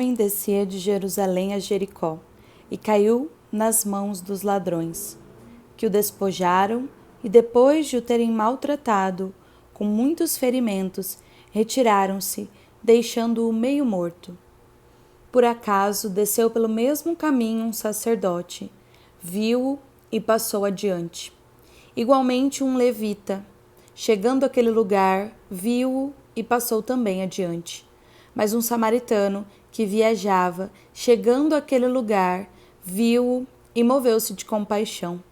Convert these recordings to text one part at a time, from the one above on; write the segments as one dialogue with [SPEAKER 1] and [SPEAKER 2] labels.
[SPEAKER 1] homem descia de Jerusalém a Jericó e caiu nas mãos dos ladrões, que o despojaram e, depois de o terem maltratado, com muitos ferimentos, retiraram-se, deixando-o meio morto. Por acaso desceu pelo mesmo caminho um sacerdote, viu-o e passou adiante. Igualmente um levita, chegando àquele lugar, viu-o e passou também adiante. Mas um samaritano que viajava, chegando àquele lugar, viu-o e moveu-se de compaixão.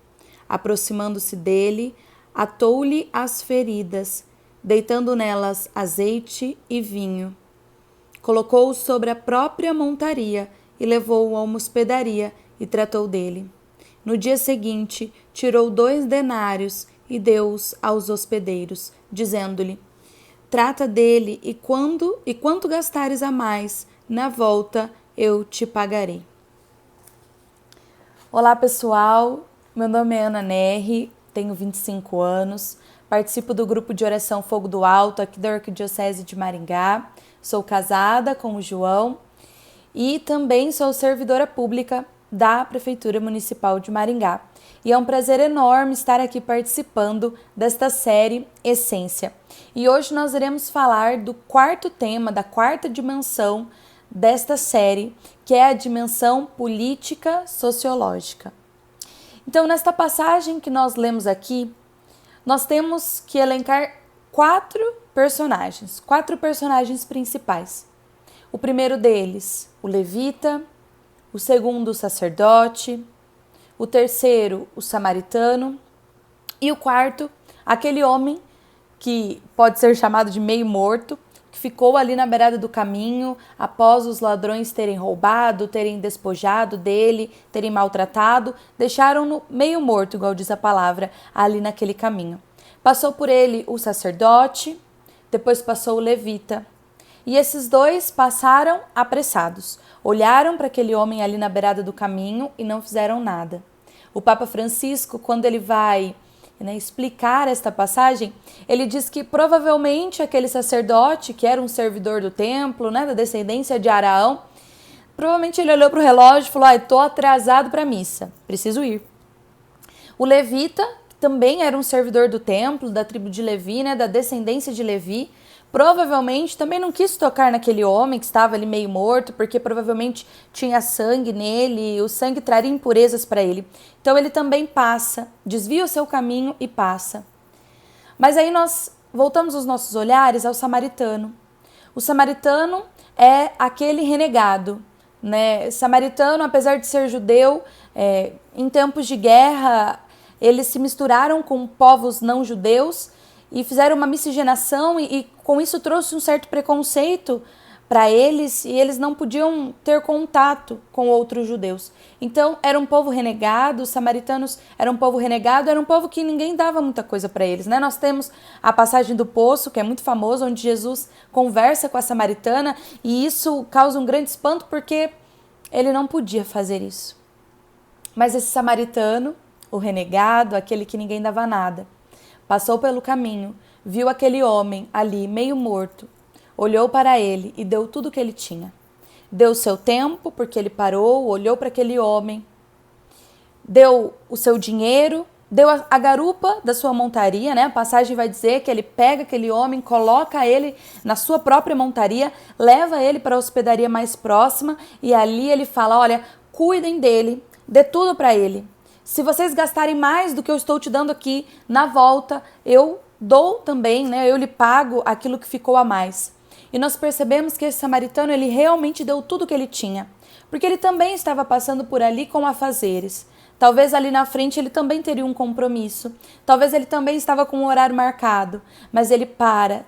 [SPEAKER 1] Aproximando-se dele, atou-lhe as feridas, deitando nelas azeite e vinho. Colocou-o sobre a própria montaria e levou-o a uma hospedaria e tratou dele. No dia seguinte, tirou 2 denários e deu-os aos hospedeiros, dizendo-lhe: trata dele e quanto gastares a mais, na volta eu te pagarei. Olá pessoal, meu nome é Ana Nerri, tenho 25 anos, participo do grupo de oração Fogo do Alto aqui da Arquidiocese de Maringá, sou casada com o João e também sou servidora pública da Prefeitura Municipal de Maringá. E é um prazer enorme estar aqui participando desta série Essência. E hoje nós iremos falar do 4º tema, da 4ª dimensão desta série, que é a dimensão política sociológica. Então, nesta passagem que nós lemos aqui, nós temos que elencar 4 personagens principais. O primeiro deles, o levita, o segundo, o sacerdote, o terceiro, o samaritano, e o quarto, aquele homem que pode ser chamado de meio morto, que ficou ali na beirada do caminho após os ladrões terem roubado, terem despojado dele, terem maltratado, deixaram-no meio morto, igual diz a palavra, ali naquele caminho. Passou por ele o sacerdote, depois passou o levita. E esses 2 passaram apressados, olharam para aquele homem ali na beirada do caminho e não fizeram nada. O Papa Francisco, quando ele vai explicar esta passagem, ele diz que provavelmente aquele sacerdote, que era um servidor do templo, da descendência de Araão, provavelmente ele olhou para o relógio e falou: estou atrasado para a missa, preciso ir. O levita, que também era um servidor do templo, da tribo de Levi, da descendência de Levi, provavelmente também não quis tocar naquele homem que estava ali meio morto, porque provavelmente tinha sangue nele, e o sangue traria impurezas para ele. Então ele também passa, desvia o seu caminho e passa. Mas aí nós voltamos os nossos olhares ao samaritano. O samaritano é aquele renegado, Samaritano, apesar de ser judeu, em tempos de guerra, eles se misturaram com povos não judeus e fizeram uma miscigenação e com isso trouxe um certo preconceito para eles e eles não podiam ter contato com outros judeus. Então, era um povo renegado, os samaritanos eram um povo renegado, era um povo que ninguém dava muita coisa para eles, Nós temos a passagem do poço, que é muito famosa, onde Jesus conversa com a samaritana e isso causa um grande espanto porque ele não podia fazer isso. Mas esse samaritano, o renegado, aquele que ninguém dava nada, passou pelo caminho, viu aquele homem ali meio morto, olhou para ele e deu tudo o que ele tinha. Deu o seu tempo, porque ele parou, olhou para aquele homem, deu o seu dinheiro, deu a garupa da sua montaria, A passagem vai dizer que ele pega aquele homem, coloca ele na sua própria montaria, leva ele para a hospedaria mais próxima e ali ele fala: olha, cuidem dele, dê tudo para ele. Se vocês gastarem mais do que eu estou te dando aqui, na volta eu dou também, eu lhe pago aquilo que ficou a mais. E nós percebemos que esse samaritano, ele realmente deu tudo que ele tinha, porque ele também estava passando por ali com afazeres. Talvez ali na frente ele também teria um compromisso, talvez ele também estava com um horário marcado, mas ele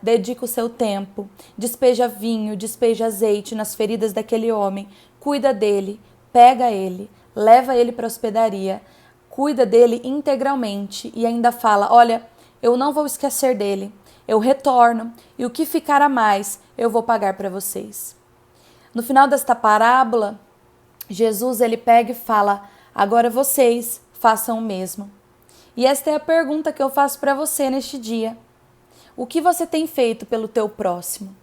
[SPEAKER 1] dedica o seu tempo, despeja vinho, despeja azeite nas feridas daquele homem, cuida dele, pega ele, leva ele para a hospedaria, cuida dele integralmente e ainda fala: olha, eu não vou esquecer dele, eu retorno e o que ficar a mais eu vou pagar para vocês. No final desta parábola, Jesus ele pega e fala: agora vocês façam o mesmo. E esta é a pergunta que eu faço para você neste dia. O que você tem feito pelo teu próximo?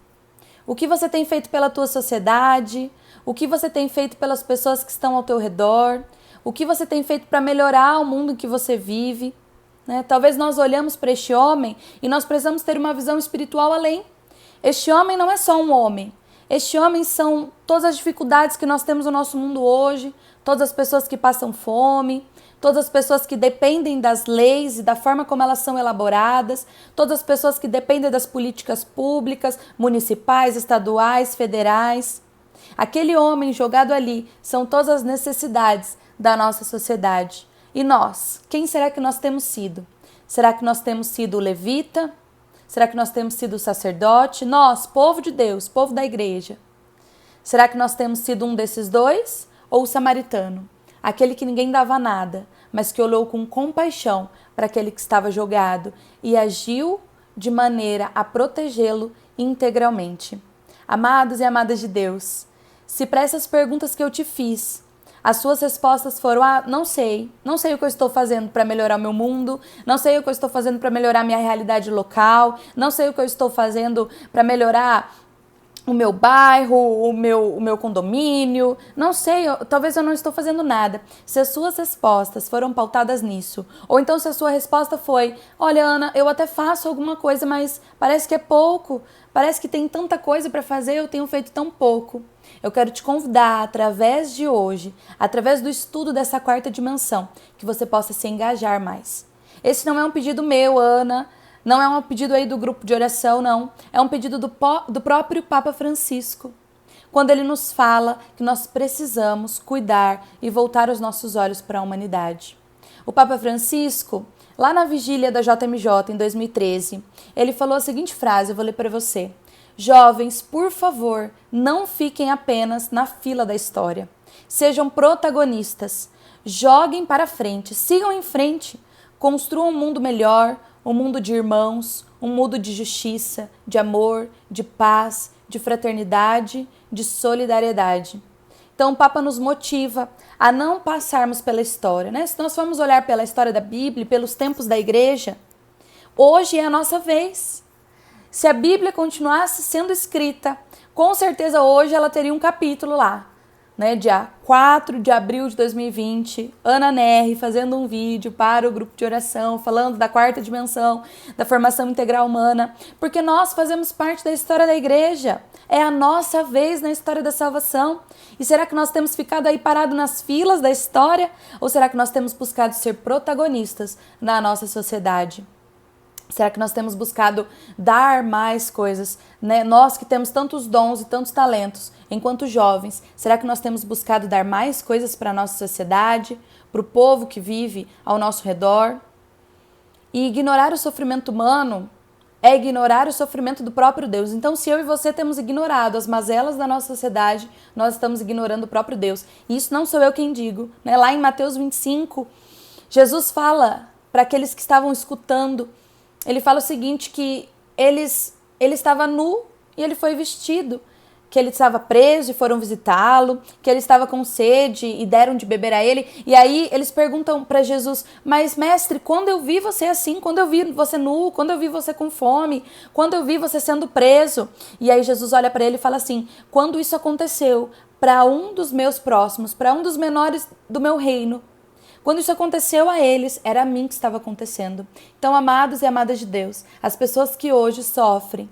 [SPEAKER 1] O que você tem feito pela tua sociedade? O que você tem feito pelas pessoas que estão ao teu redor? O que você tem feito para melhorar o mundo em que você vive? Né? Talvez nós olhamos para este homem e nós precisamos ter uma visão espiritual além. Este homem não é só um homem. Este homem são todas as dificuldades que nós temos no nosso mundo hoje, todas as pessoas que passam fome, todas as pessoas que dependem das leis e da forma como elas são elaboradas, todas as pessoas que dependem das políticas públicas, municipais, estaduais, federais. Aquele homem jogado ali são todas as necessidades da nossa sociedade. E nós, quem será que nós temos sido? Será que nós temos sido o levita? Será que nós temos sido o sacerdote? Nós, povo de Deus, povo da igreja. Será que nós temos sido um desses dois? Ou o samaritano? Aquele que ninguém dava nada, mas que olhou com compaixão para aquele que estava jogado e agiu de maneira a protegê-lo integralmente. Amados e amadas de Deus, se para essas perguntas que eu te fiz, as suas respostas foram: não sei o que eu estou fazendo para melhorar o meu mundo, não sei o que eu estou fazendo para melhorar a minha realidade local, não sei o que eu estou fazendo para melhorar o meu bairro, o meu condomínio, não sei, talvez eu não estou fazendo nada. Se as suas respostas foram pautadas nisso, ou então se a sua resposta foi: olha, Ana, eu até faço alguma coisa, mas parece que é pouco, parece que tem tanta coisa para fazer, eu tenho feito tão pouco. Eu quero te convidar, através de hoje, através do estudo dessa quarta dimensão, que você possa se engajar mais. Esse não é um pedido meu, Ana, não é um pedido aí do grupo de oração, não. É um pedido do próprio Papa Francisco, quando ele nos fala que nós precisamos cuidar e voltar os nossos olhos para a humanidade. O Papa Francisco, lá na vigília da JMJ em 2013, ele falou a seguinte frase, eu vou ler para você: jovens, por favor, não fiquem apenas na fila da história. Sejam protagonistas, joguem para frente, sigam em frente, construam um mundo melhor, um mundo de irmãos, um mundo de justiça, de amor, de paz, de fraternidade, de solidariedade. Então o Papa nos motiva a não passarmos pela história, né? Se nós formos olhar pela história da Bíblia, pelos tempos da igreja, hoje é a nossa vez. Se a Bíblia continuasse sendo escrita, com certeza hoje ela teria um capítulo lá, né? Dia 4 de abril de 2020, Ana Nery fazendo um vídeo para o grupo de oração, falando da quarta dimensão, da formação integral humana, porque nós fazemos parte da história da igreja, é a nossa vez na história da salvação. E será que nós temos ficado aí parado nas filas da história? Ou será que nós temos buscado ser protagonistas na nossa sociedade? Será que nós temos buscado dar mais coisas, né? Nós que temos tantos dons e tantos talentos, enquanto jovens, será que nós temos buscado dar mais coisas para a nossa sociedade, para o povo que vive ao nosso redor? E ignorar o sofrimento humano é ignorar o sofrimento do próprio Deus. Então, se eu e você temos ignorado as mazelas da nossa sociedade, nós estamos ignorando o próprio Deus. E isso não sou eu quem digo, né? Lá em Mateus 25, Jesus fala para aqueles que estavam escutando, ele fala o seguinte, que ele estava nu e ele foi vestido, que ele estava preso e foram visitá-lo, que ele estava com sede e deram de beber a ele. E aí eles perguntam para Jesus: mas mestre, quando eu vi você assim, quando eu vi você nu, quando eu vi você com fome, quando eu vi você sendo preso? E aí Jesus olha para ele e fala assim: quando isso aconteceu para um dos meus próximos, para um dos menores do meu reino, quando isso aconteceu a eles, era a mim que estava acontecendo. Então, amados e amadas de Deus, as pessoas que hoje sofrem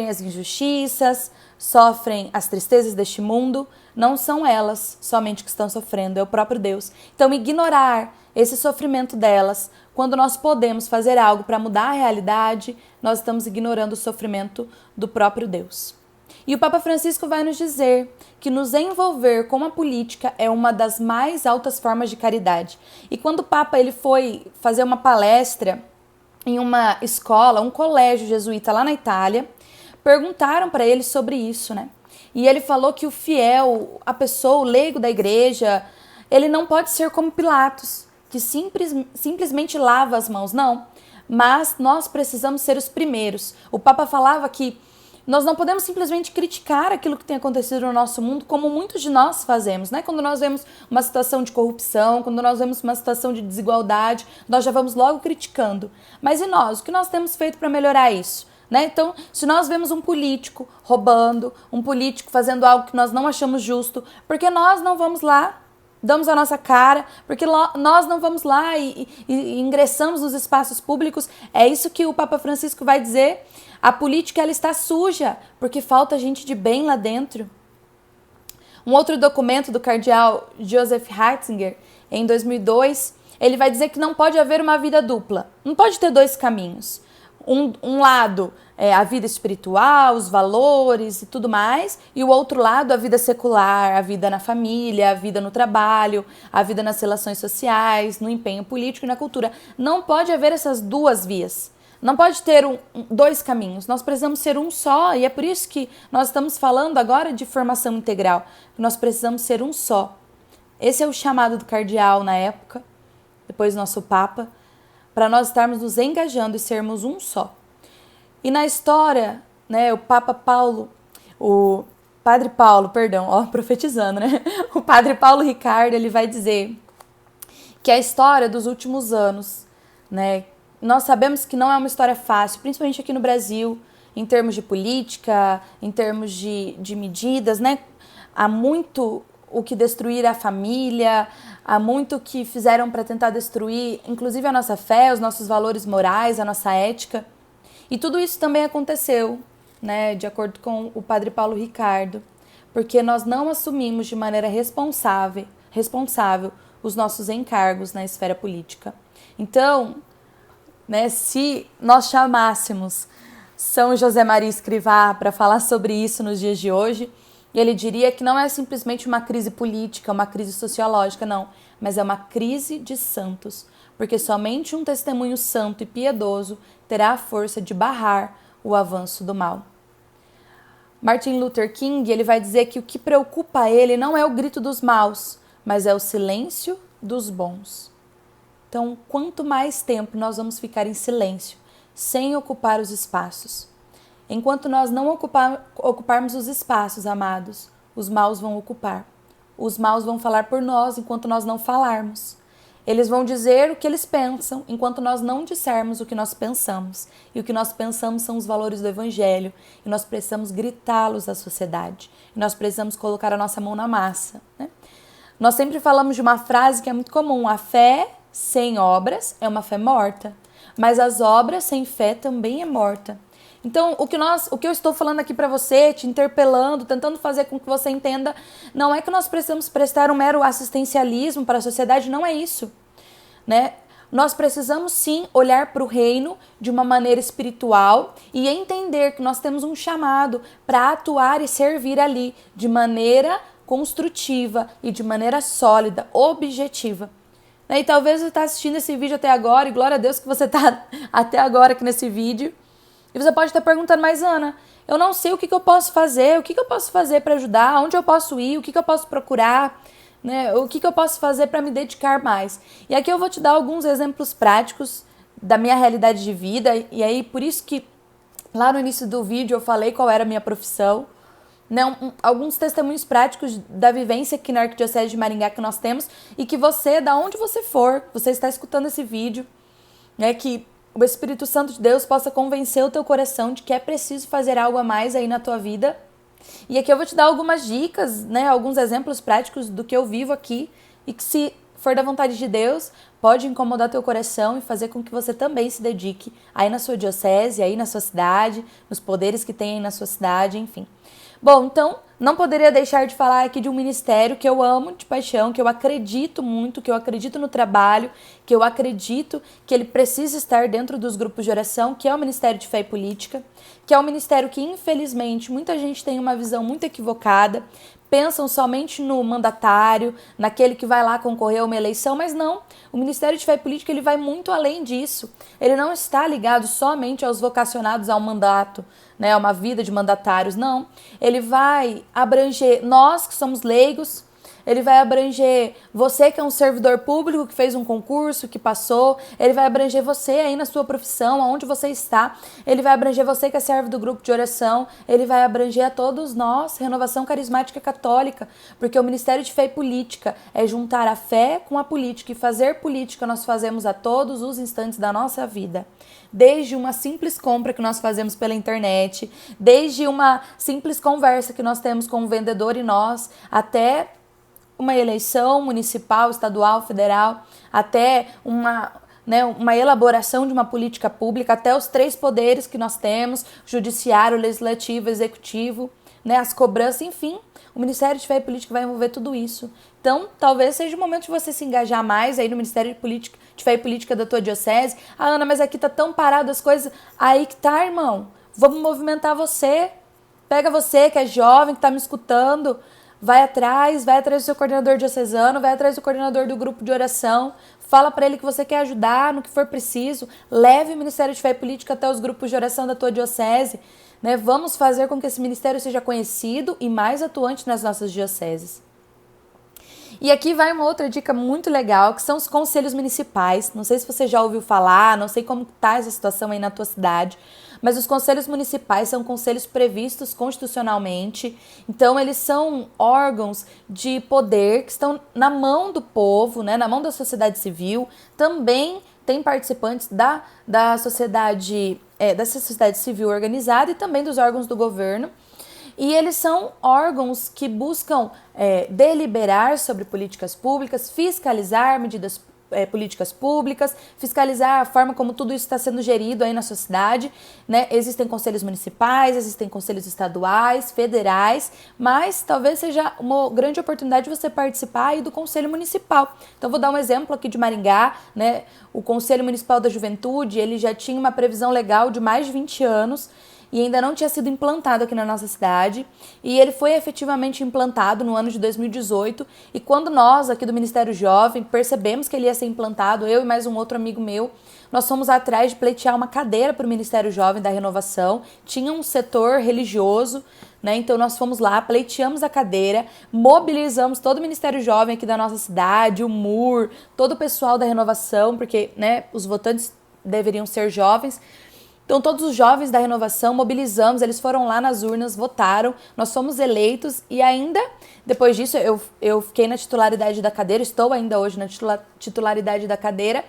[SPEAKER 1] as injustiças, sofrem as tristezas deste mundo, não são elas somente que estão sofrendo, é o próprio Deus. Então, ignorar esse sofrimento delas, quando nós podemos fazer algo para mudar a realidade, nós estamos ignorando o sofrimento do próprio Deus. E o Papa Francisco vai nos dizer que nos envolver com a política é uma das mais altas formas de caridade. E quando o Papa ele foi fazer uma palestra em uma escola, um colégio jesuíta lá na Itália, perguntaram para ele sobre isso, né? E ele falou que o fiel, a pessoa, o leigo da igreja, ele não pode ser como Pilatos, que simplesmente lava as mãos, não. Mas nós precisamos ser os primeiros. O Papa falava que nós não podemos simplesmente criticar aquilo que tem acontecido no nosso mundo, como muitos de nós fazemos, né? Quando nós vemos uma situação de corrupção, quando nós vemos uma situação de desigualdade, nós já vamos logo criticando. Mas e nós? O que nós temos feito para melhorar isso? né? Então, se nós vemos um político roubando, um político fazendo algo que nós não achamos justo, porque nós não vamos lá, damos a nossa cara, porque nós não vamos lá e ingressamos nos espaços públicos. É isso que o Papa Francisco vai dizer. A política, ela está suja, porque falta gente de bem lá dentro. Um outro documento do cardeal Joseph Ratzinger, em 2002, ele vai dizer que não pode haver uma vida dupla. Não pode ter dois caminhos. Um lado é a vida espiritual, os valores e tudo mais, e o outro lado a vida secular, a vida na família, a vida no trabalho, a vida nas relações sociais, no empenho político e na cultura. Não pode haver essas duas vias. Não pode ter dois caminhos. Nós precisamos ser um só, e é por isso que nós estamos falando agora de formação integral. Nós precisamos ser um só. Esse é o chamado do cardeal na época, depois do nosso Papa, para nós estarmos nos engajando e sermos um só. E na história, né, o Padre Paulo, profetizando, né? O Padre Paulo Ricardo, ele vai dizer que a história dos últimos anos, né, nós sabemos que não é uma história fácil, principalmente aqui no Brasil, em termos de política, em termos de medidas, né? Há muito o que destruir a família, há muito o que fizeram para tentar destruir, inclusive a nossa fé, os nossos valores morais, a nossa ética. E tudo isso também aconteceu, né, de acordo com o Padre Paulo Ricardo, porque nós não assumimos de maneira responsável os nossos encargos na esfera política. Então, né, se nós chamássemos São José Maria Escrivá para falar sobre isso nos dias de hoje, ele diria que não é simplesmente uma crise política, uma crise sociológica, não, mas é uma crise de santos, porque somente um testemunho santo e piedoso terá a força de barrar o avanço do mal. Martin Luther King, ele vai dizer que o que preocupa ele não é o grito dos maus, mas é o silêncio dos bons. Então, quanto mais tempo nós vamos ficar em silêncio, sem ocupar os espaços, enquanto nós não ocuparmos os espaços, amados, os maus vão ocupar. Os maus vão falar por nós enquanto nós não falarmos. Eles vão dizer o que eles pensam enquanto nós não dissermos o que nós pensamos. E o que nós pensamos são os valores do Evangelho. E nós precisamos gritá-los à sociedade. E nós precisamos colocar a nossa mão na massa, né? Nós sempre falamos de uma frase que é muito comum. A fé sem obras é uma fé morta. Mas as obras sem fé também é morta. Então, o que eu estou falando aqui para você, te interpelando, tentando fazer com que você entenda, não é que nós precisamos prestar um mero assistencialismo para a sociedade, não é isso, né? Nós precisamos sim olhar para o reino de uma maneira espiritual e entender que nós temos um chamado para atuar e servir ali de maneira construtiva e de maneira sólida, objetiva. E talvez você está assistindo esse vídeo até agora, e glória a Deus que você está até agora aqui nesse vídeo. E você pode estar perguntando, mas Ana, eu não sei o que eu posso fazer, o que eu posso fazer para ajudar, onde eu posso ir, o que eu posso procurar, né? O que eu posso fazer para me dedicar mais. E aqui eu vou te dar alguns exemplos práticos da minha realidade de vida, e aí por isso que lá no início do vídeo eu falei qual era a minha profissão, né? Alguns testemunhos práticos da vivência aqui na Arquidiocese de Maringá que nós temos, e que você, da onde você for, você está escutando esse vídeo, né, que o Espírito Santo de Deus possa convencer o teu coração de que é preciso fazer algo a mais aí na tua vida. E aqui eu vou te dar algumas dicas, né, alguns exemplos práticos do que eu vivo aqui, e que, se for da vontade de Deus, pode incomodar teu coração e fazer com que você também se dedique aí na sua diocese, aí na sua cidade, nos poderes que tem aí na sua cidade, enfim. Bom, então, não poderia deixar de falar aqui de um ministério que eu amo de paixão, que eu acredito muito, que eu acredito no trabalho, que eu acredito que ele precisa estar dentro dos grupos de oração, que é o Ministério de Fé e Política, que é um ministério que, infelizmente, muita gente tem uma visão muito equivocada, pensam somente no mandatário, naquele que vai lá concorrer a uma eleição, mas não. O Ministério de Fé e Política, ele vai muito além disso. Ele não está ligado somente aos vocacionados ao mandato, né, a uma vida de mandatários, não. Ele vai abranger nós que somos leigos, ele vai abranger você que é um servidor público, que fez um concurso, que passou, ele vai abranger você aí na sua profissão, aonde você está, ele vai abranger você que é servo do grupo de oração, ele vai abranger a todos nós, Renovação Carismática Católica, porque o Ministério de Fé e Política é juntar a fé com a política, e fazer política nós fazemos a todos os instantes da nossa vida. Desde uma simples compra que nós fazemos pela internet, desde uma simples conversa que nós temos com o vendedor e nós, até uma eleição municipal, estadual, federal, até uma elaboração de uma política pública, até os 3 poderes que nós temos, judiciário, legislativo, executivo, as cobranças, enfim, o Ministério de Fé e Política vai envolver tudo isso. Então, talvez seja o momento de você se engajar mais aí no Ministério de Fé e Política da tua diocese. Ah, Ana, mas aqui tá tão parado as coisas. Aí que tá, irmão. Vamos movimentar você. Pega você que é jovem, que tá me escutando. Vai atrás do seu coordenador diocesano, vai atrás do coordenador do grupo de oração. Fala para ele que você quer ajudar no que for preciso. Leve o Ministério de Fé e Política até os grupos de oração da tua diocese. Vamos fazer com que esse ministério seja conhecido e mais atuante nas nossas dioceses. E aqui vai uma outra dica muito legal, que são os conselhos municipais. Não sei se você já ouviu falar, não sei como está essa situação aí na tua cidade, mas os conselhos municipais são conselhos previstos constitucionalmente. Então, eles são órgãos de poder que estão na mão do povo, na mão da sociedade civil. Também tem participantes da sociedade, dessa sociedade civil organizada e também dos órgãos do governo. E eles são órgãos que buscam deliberar sobre políticas públicas, fiscalizar medidas políticas públicas, fiscalizar a forma como tudo isso está sendo gerido aí na sociedade, Existem conselhos municipais, existem conselhos estaduais, federais, mas talvez seja uma grande oportunidade de você participar aí do Conselho Municipal. Então, vou dar um exemplo aqui de Maringá, O Conselho Municipal da Juventude, ele já tinha uma previsão legal de mais de 20 anos, e ainda não tinha sido implantado aqui na nossa cidade, e ele foi efetivamente implantado no ano de 2018, e quando nós aqui do Ministério Jovem percebemos que ele ia ser implantado, eu e mais um outro amigo meu, nós fomos atrás de pleitear uma cadeira para o Ministério Jovem da Renovação, tinha um setor religioso, então nós fomos lá, pleiteamos a cadeira, mobilizamos todo o Ministério Jovem aqui da nossa cidade, o MUR, todo o pessoal da Renovação, porque os votantes deveriam ser jovens. Então, todos os jovens da Renovação mobilizamos, eles foram lá nas urnas, votaram, nós fomos eleitos e ainda, depois disso, eu fiquei na titularidade da cadeira, estou ainda hoje na titularidade da cadeira,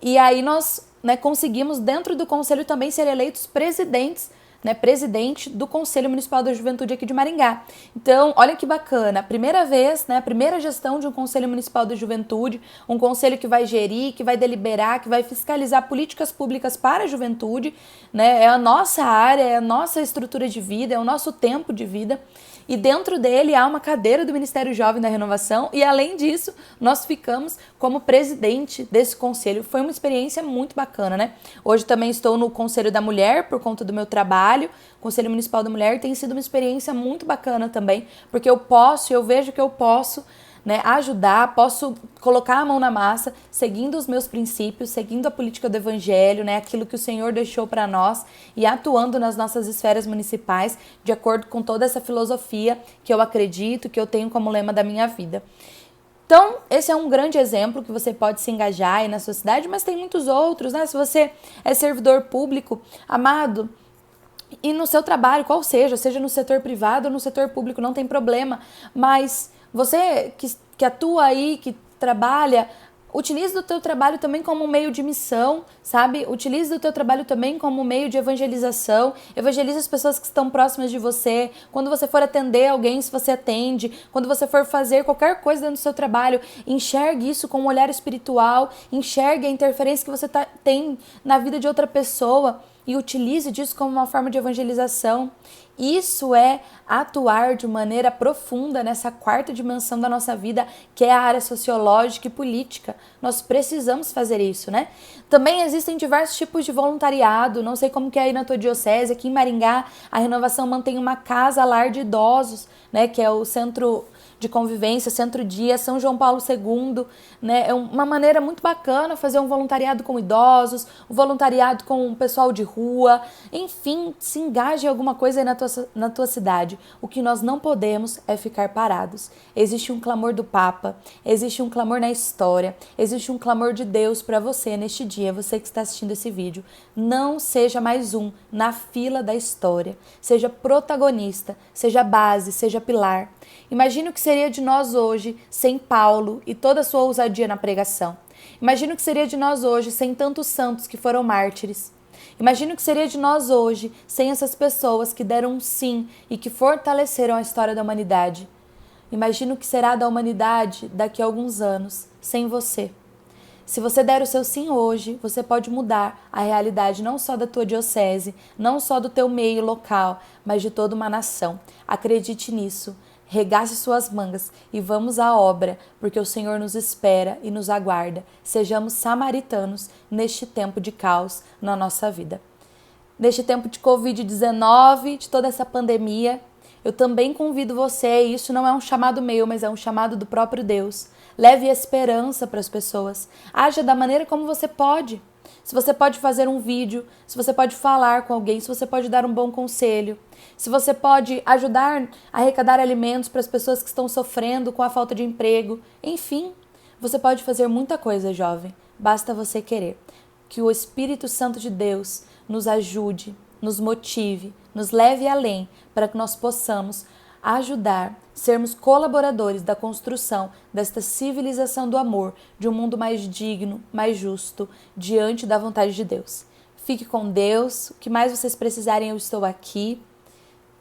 [SPEAKER 1] e aí nós conseguimos, dentro do conselho, também ser eleitos presidente do Conselho Municipal da Juventude aqui de Maringá. Então, olha que bacana, a primeira vez, a primeira gestão de um Conselho Municipal da Juventude, um conselho que vai gerir, que vai deliberar, que vai fiscalizar políticas públicas para a juventude, é a nossa área, é a nossa estrutura de vida, é o nosso tempo de vida, e dentro dele há uma cadeira do Ministério Jovem da Renovação, e além disso, nós ficamos como presidente desse conselho. Foi uma experiência muito bacana, Hoje também estou no Conselho da Mulher, por conta do meu trabalho, Conselho Municipal da Mulher, tem sido uma experiência muito bacana também, porque eu vejo que eu posso ajudar, posso colocar a mão na massa, seguindo os meus princípios, seguindo a política do Evangelho, aquilo que o Senhor deixou para nós e atuando nas nossas esferas municipais, de acordo com toda essa filosofia que eu acredito, que eu tenho como lema da minha vida. Então, esse é um grande exemplo que você pode se engajar aí na sua cidade, mas tem muitos outros, Se você é servidor público, amado, e no seu trabalho, qual seja no setor privado ou no setor público, não tem problema, mas você que atua aí, que trabalha, utilize o teu trabalho também como um meio de missão, sabe? Utilize o teu trabalho também como um meio de evangelização. Evangelize as pessoas que estão próximas de você. Quando você for atender alguém, se você atende. Quando você for fazer qualquer coisa dentro do seu trabalho, enxergue isso com um olhar espiritual. Enxergue a interferência que você tem na vida de outra pessoa e utilize disso como uma forma de evangelização. Isso é atuar de maneira profunda nessa 4ª dimensão da nossa vida, que é a área sociológica e política. Nós precisamos fazer isso, Também existem diversos tipos de voluntariado, não sei como que é aí na tua diocese, aqui em Maringá, a Renovação mantém uma casa lar de idosos, que é o Centro de convivência, Centro-Dia, São João Paulo II, né? É uma maneira muito bacana fazer um voluntariado com idosos, um voluntariado com o pessoal de rua, enfim, se engaje em alguma coisa aí na tua cidade. O que nós não podemos é ficar parados. Existe um clamor do Papa, existe um clamor na história, existe um clamor de Deus para você neste dia, você que está assistindo esse vídeo. Não seja mais um na fila da história, seja protagonista, seja base, seja pilar. Imagina o que seria de nós hoje sem Paulo e toda a sua ousadia na pregação. Imagina o que seria de nós hoje sem tantos santos que foram mártires. Imagina o que seria de nós hoje sem essas pessoas que deram um sim e que fortaleceram a história da humanidade. Imagina o que será da humanidade daqui a alguns anos sem você. Se você der o seu sim hoje, você pode mudar a realidade não só da tua diocese, não só do teu meio local, mas de toda uma nação. Acredite nisso. Regace suas mangas e vamos à obra, porque o Senhor nos espera e nos aguarda. Sejamos samaritanos neste tempo de caos na nossa vida. Neste tempo de Covid-19, de toda essa pandemia, eu também convido você, e isso não é um chamado meu, mas é um chamado do próprio Deus. Leve esperança para as pessoas. Haja da maneira como você pode. Se você pode fazer um vídeo, se você pode falar com alguém, se você pode dar um bom conselho, se você pode ajudar a arrecadar alimentos para as pessoas que estão sofrendo com a falta de emprego. Enfim, você pode fazer muita coisa, jovem. Basta você querer. Que o Espírito Santo de Deus nos ajude, nos motive, nos leve além para que nós possamos ajudar, sermos colaboradores da construção desta civilização do amor, de um mundo mais digno, mais justo, diante da vontade de Deus. Fique com Deus, o que mais vocês precisarem eu estou aqui,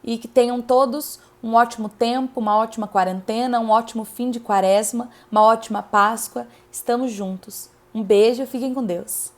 [SPEAKER 1] e que tenham todos um ótimo tempo, uma ótima quarentena, um ótimo fim de quaresma, uma ótima Páscoa. Estamos juntos. Um beijo e fiquem com Deus.